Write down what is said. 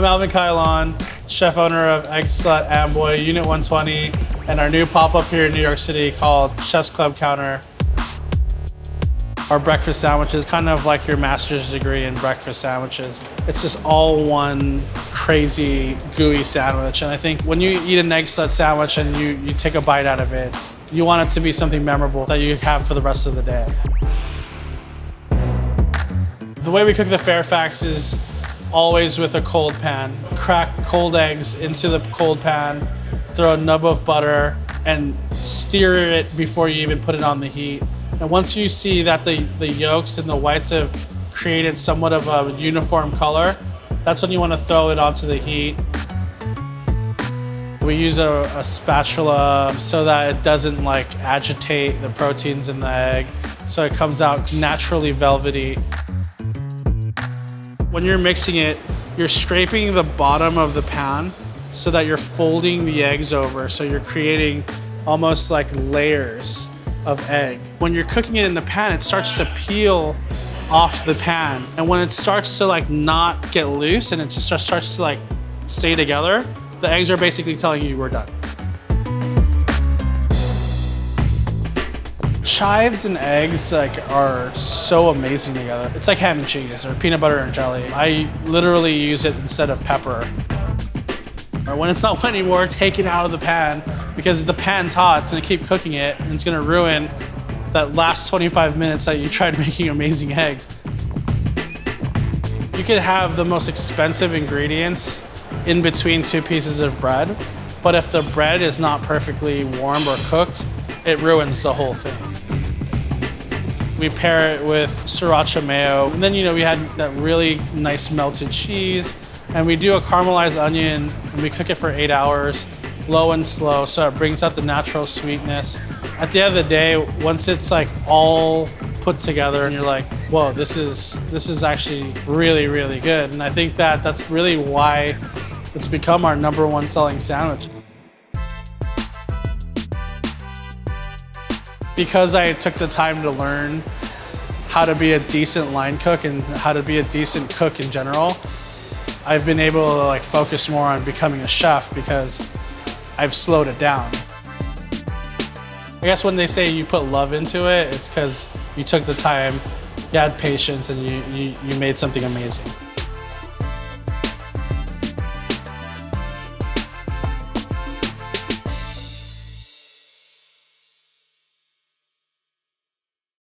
I'm Alvin Cailan, chef owner of Eggslut Amboy, Unit 120, and our new pop-up here in New York City called Chef's Club Counter. Our breakfast sandwich is kind of like your master's degree in breakfast sandwiches. It's just all one crazy, gooey sandwich. And I think when you eat an Eggslut sandwich and you take a bite out of it, you want it to be something memorable that you have for the rest of the day. The way we cook the Fairfax is always with a cold pan. Crack cold eggs into the cold pan, throw a nub of butter, and stir it before you even put it on the heat. And once you see that the yolks and the whites have created somewhat of a uniform color, that's when you want to throw it onto the heat. We use a spatula so that it doesn't like agitate the proteins in the egg, so it comes out naturally velvety. When you're mixing it, you're scraping the bottom of the pan so that you're folding the eggs over, so you're creating almost like layers of egg. When you're cooking it in the pan, it starts to peel off the pan. And when it starts to like not get loose and it just starts to like stay together, the eggs are basically telling you we're done. Chives and eggs are so amazing together. It's like ham and cheese or peanut butter and jelly. I literally use it instead of pepper. Or when it's not wet anymore, take it out of the pan because the pan's hot. It's gonna keep cooking it and it's gonna ruin that last 25 minutes that you tried making amazing eggs. You could have the most expensive ingredients in between two pieces of bread, but if the bread is not perfectly warm or cooked, it ruins the whole thing. We pair it with sriracha mayo, and then we had that really nice melted cheese, and we do a caramelized onion, and we cook it for 8 hours, low and slow, so it brings out the natural sweetness. At the end of the day, once it's like all put together, and you're like, whoa, this is actually really, really good. And I think that's really why it's become our #1 selling sandwich. Because I took the time to learn how to be a decent line cook and how to be a decent cook in general, I've been able to like focus more on becoming a chef because I've slowed it down. I guess when they say you put love into it, it's because you took the time, you had patience, and you made something amazing.